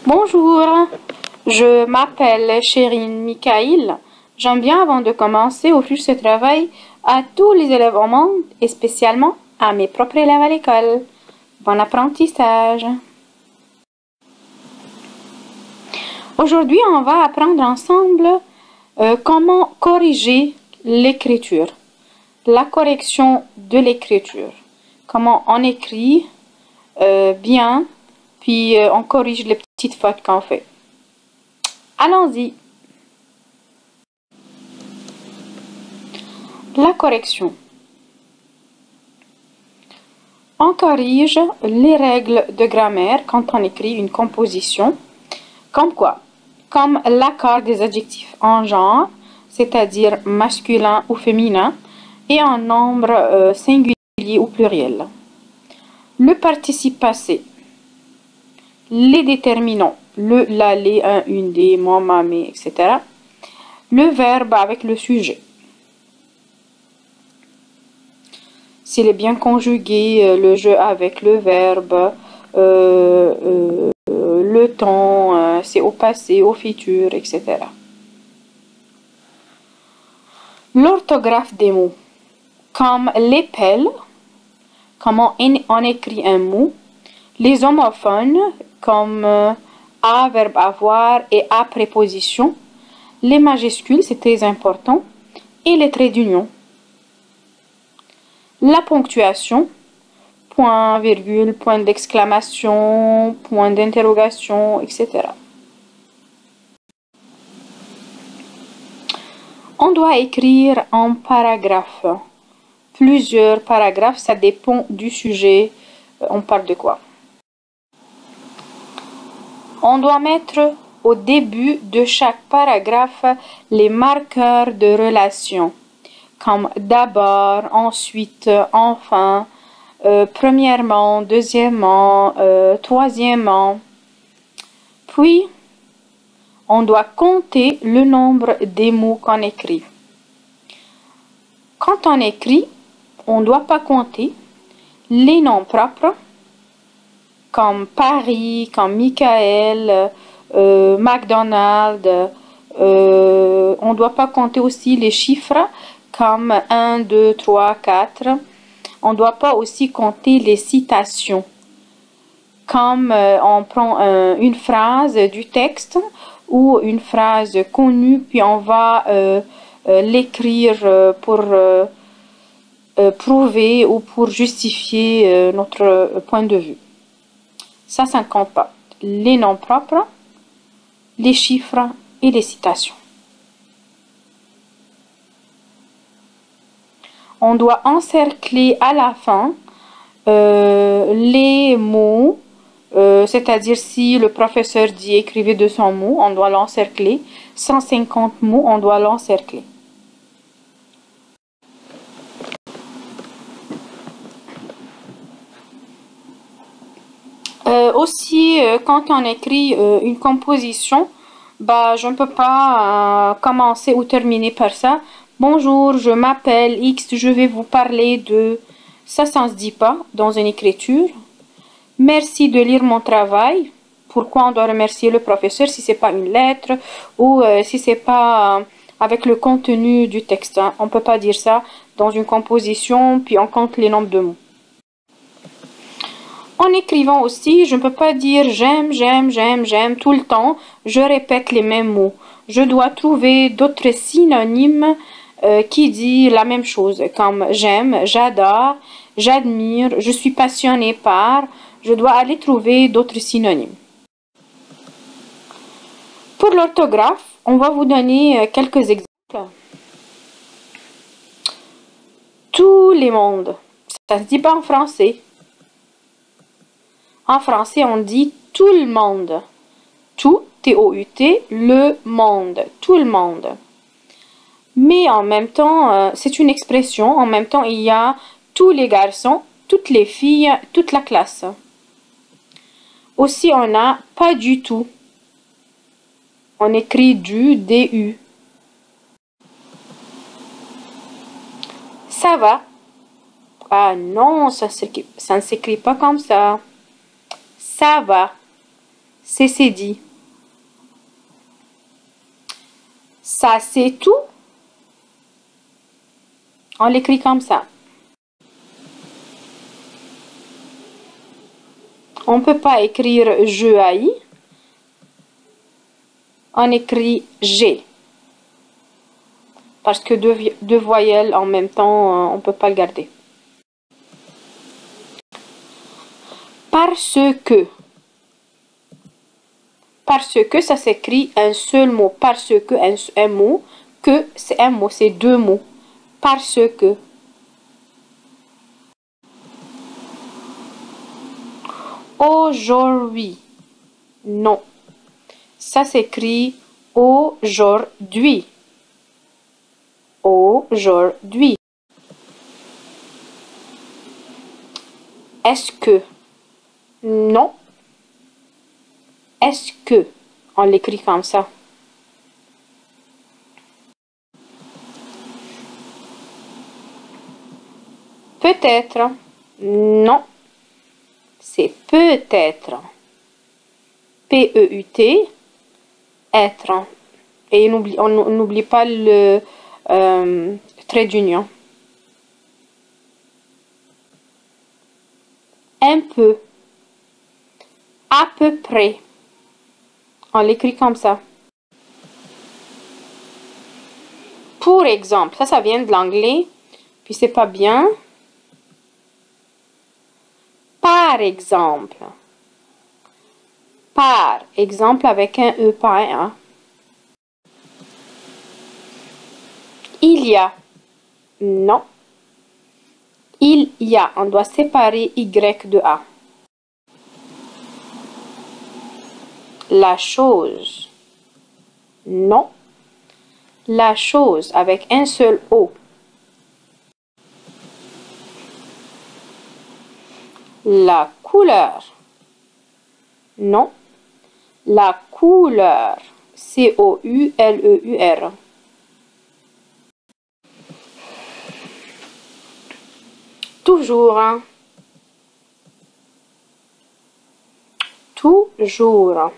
Bonjour, je m'appelle Chérine Mikaïl. J'aime bien, avant de commencer, offrir ce travail à tous les élèves au monde et spécialement à mes propres élèves à l'école. Bon apprentissage! Aujourd'hui, on va apprendre ensemble comment corriger l'écriture, la correction de l'écriture, comment on écrit bien, puis on corrige les petites fautes qu'on fait. Allons-y. La correction. On corrige les règles de grammaire quand on écrit une composition. Comme quoi? Comme l'accord des adjectifs en genre, c'est-à-dire masculin ou féminin, et en nombre singulier ou pluriel. Le participe passé. Les déterminants. Le, la, les, un, une, des, moi, ma, mes, etc. Le verbe avec le sujet. S'il est bien conjugué, le jeu avec le verbe, le temps, c'est au passé, au futur, etc. L'orthographe des mots, comme l'épelle, comment on écrit un mot, les homophones, comme à, verbe avoir, et à, préposition, les majuscules, c'est très important, et les traits d'union. La ponctuation, point, virgule, point d'exclamation, point d'interrogation, etc. On doit écrire en paragraphe. Plusieurs paragraphes, ça dépend du sujet. On parle de quoi? On doit mettre au début de chaque paragraphe les marqueurs de relation, comme d'abord, ensuite, enfin, premièrement, deuxièmement, troisièmement. Puis, on doit compter le nombre des mots qu'on écrit. Quand on écrit, on ne doit pas compter les noms propres, comme Paris, comme Michael, McDonald's. On ne doit pas compter aussi les chiffres, comme 1, 2, 3, 4. On ne doit pas aussi compter les citations, comme on prend une phrase du texte ou une phrase connue, puis on va l'écrire pour prouver ou pour justifier notre point de vue. Ça ne compte pas. Les noms propres, les chiffres et les citations. On doit encercler à la fin les mots, c'est-à-dire si le professeur dit écrivez 200 mots, on doit l'encercler. 150 mots, on doit l'encercler. Aussi, quand on écrit une composition, je ne peux pas commencer ou terminer par ça. Bonjour, je m'appelle X, je vais vous parler de... Ça ne se dit pas dans une écriture. Merci de lire mon travail. Pourquoi on doit remercier le professeur si ce n'est pas une lettre ou si ce n'est pas avec le contenu du texte. Hein. On ne peut pas dire ça dans une composition, puis on compte les nombres de mots. En écrivant aussi, je ne peux pas dire j'aime, j'aime, j'aime, j'aime tout le temps. Je répète les mêmes mots. Je dois trouver d'autres synonymes qui disent la même chose, comme j'aime, j'adore, j'admire, je suis passionné par. Je dois aller trouver d'autres synonymes. Pour l'orthographe, on va vous donner quelques exemples. Tous les mondes. Ça ne se dit pas en français. En français, on dit tout le monde. Tout, T-O-U-T, le monde. Tout le monde. Mais en même temps, c'est une expression. En même temps, il y a tous les garçons, toutes les filles, toute la classe. Aussi, on a pas du tout. On écrit du, D-U. Ça va. Ah non, ça ne s'écrit pas comme ça. Ça va. C'est dit. Ça, c'est tout. On l'écrit comme ça. On ne peut pas écrire je haïs. On écrit j'ai. Parce que deux voyelles en même temps, on ne peut pas le garder. Parce que. Parce que ça s'écrit un seul mot. Parce que un mot. Que c'est un mot, c'est deux mots. Parce que. Aujourd'hui. Non. Ça s'écrit aujourd'hui. Aujourd'hui. Est-ce que? Non. Est-ce que? On l'écrit comme ça. Peut-être. Non. C'est peut-être. P-E-U-T. Être. Et on n'oublie pas le trait d'union. Un peu. À peu près. On l'écrit comme ça. Pour exemple, ça vient de l'anglais, puis c'est pas bien. Par exemple. Par exemple avec un E, pas un A. Il y a. Non. Il y a. On doit séparer Y de A. La chose. Non. La chose avec un seul O. La couleur. Non. La couleur. C-O-U-L-E-U-R. Toujours. Toujours.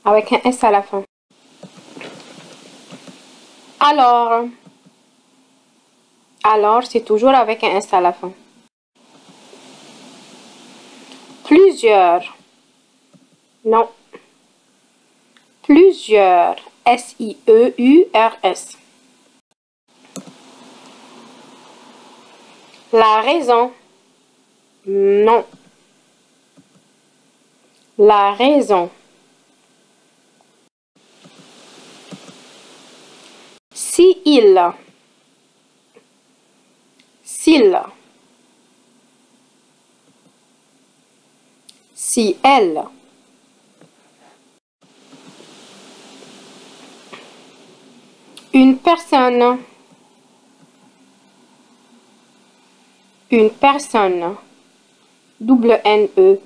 Avec un S à la fin. Alors. Alors, c'est toujours avec un S à la fin. Plusieurs. Non. Plusieurs. S-I-E-U-R-S. La raison. Non. La raison. Si il. S'il. Si elle. Une personne. Une personne. Double N-E.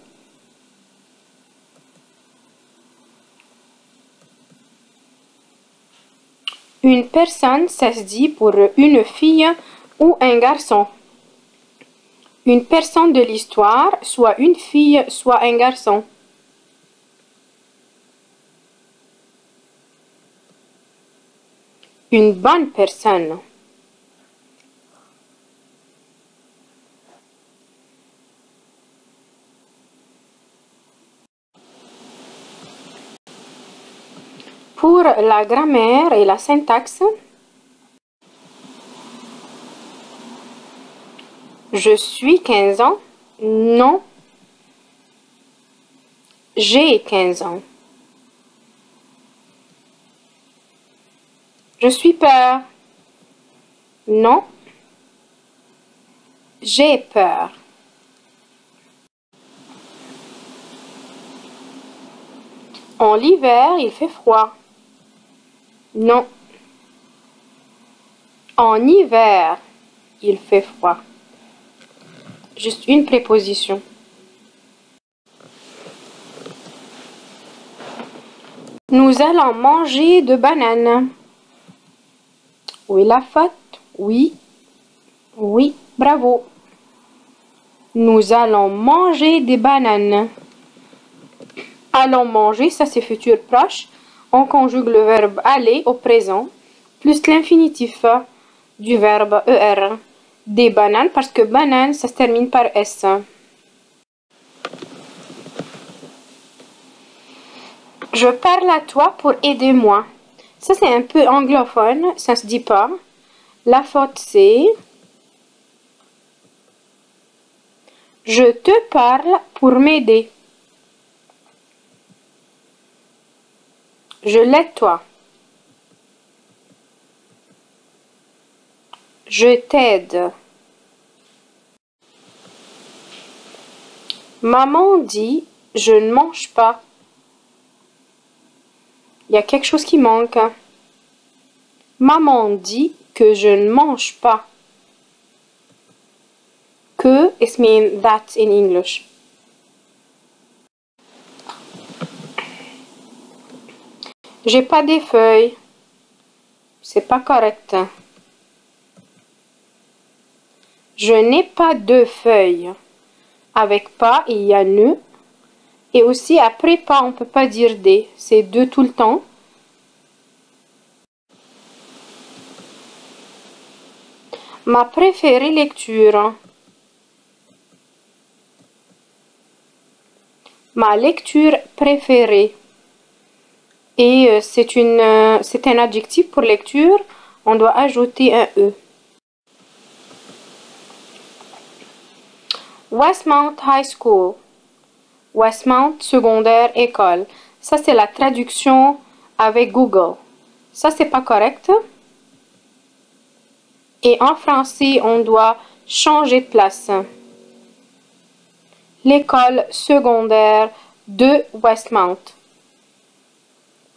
Une personne, ça se dit pour une fille ou un garçon. Une personne de l'histoire, soit une fille, soit un garçon. Une bonne personne. Pour la grammaire et la syntaxe, je suis 15 ans. Non. J'ai 15 ans. Je suis peur. Non. J'ai peur. En l'hiver, il fait froid. Non. En hiver, il fait froid. Juste une préposition. Nous allons manger de bananes. Où est la faute? Oui. Oui, bravo. Nous allons manger des bananes. Allons manger, ça c'est futur proche. On conjugue le verbe aller au présent, plus l'infinitif du verbe ER. Des bananes, parce que banane, ça se termine par S. Je parle à toi pour aider moi. Ça c'est un peu anglophone, ça se dit pas. La faute c'est je te parle pour m'aider. Je l'aide toi. Je t'aide. Maman dit je ne mange pas. Il y a quelque chose qui manque. Maman dit que je ne mange pas. Que is mean that in English. J'ai pas des feuilles. C'est pas correct. Je n'ai pas de feuilles. Avec pas, il y a ne. Et aussi, après pas, on peut pas dire des. C'est de tout le temps. Ma préférée lecture. Ma lecture préférée. Et c'est un adjectif pour lecture. On doit ajouter un E. Westmount High School. Westmount secondaire école. Ça c'est la traduction avec Google. Ça c'est pas correct. Et en français, on doit changer de place. L'école secondaire de Westmount.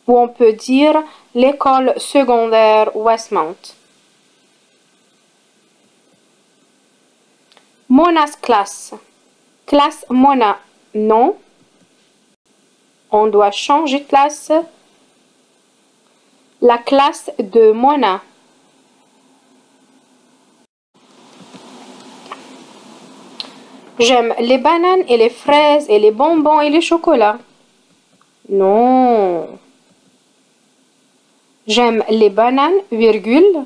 Ou on peut dire l'école secondaire Westmount. Mona's classe. Classe Mona. Non. On doit changer de classe. La classe de Mona. J'aime les bananes et les fraises et les bonbons et les chocolats. Non. J'aime les bananes, virgule,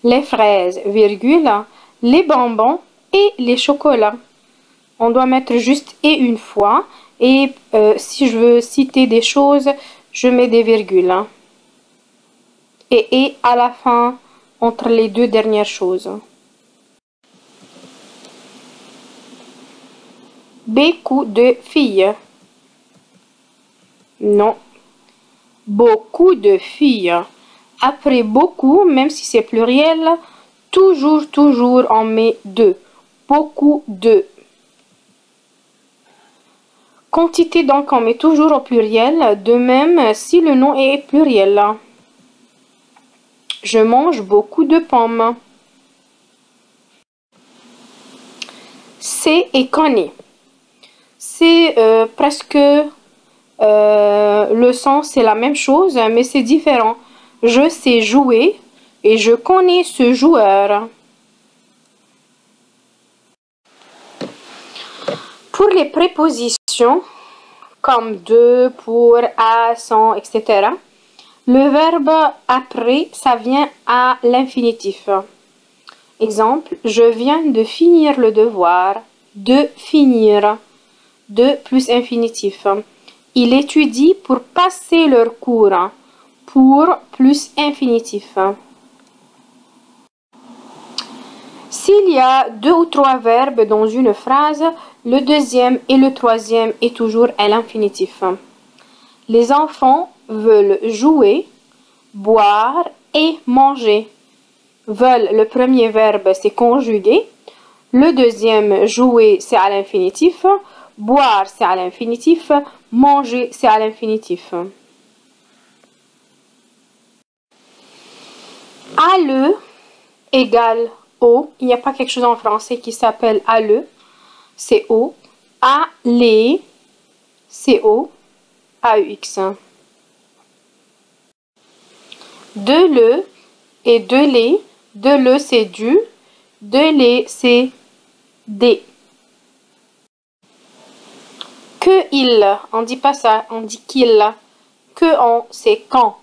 les fraises, virgule, les bonbons et les chocolats. On doit mettre juste et une fois. Et si je veux citer des choses, je mets des virgules. Et à la fin, entre les deux dernières choses. Beaucoup de filles. Non. Beaucoup de filles. Après beaucoup, même si c'est pluriel, toujours on met deux. Beaucoup de. Quantité, donc on met toujours au pluriel. De même, si le nom est pluriel. Je mange beaucoup de pommes. C'est et connaît. C'est presque le sens, c'est la même chose, mais c'est différent. Je sais jouer et je connais ce joueur. Pour les prépositions, comme de, pour, à, sans, etc., le verbe après, ça vient à l'infinitif. Exemple, je viens de finir le devoir. De finir. De plus infinitif. Il étudie pour passer leur cours. Pour plus infinitif. S'il y a deux ou trois verbes dans une phrase, le deuxième et le troisième est toujours à l'infinitif. Les enfants veulent jouer, boire et manger. Veulent, le premier verbe, c'est conjugué. Le deuxième, jouer, c'est à l'infinitif. Boire, c'est à l'infinitif. Manger, c'est à l'infinitif. Alle égale au. Il n'y a pas quelque chose en français qui s'appelle alle. C'est au. Aller, c'est au. AUX. De le et de les. De le, c'est du. De les, c'est des. Que il, on dit pas ça, on dit qu'il. Que on, c'est quand.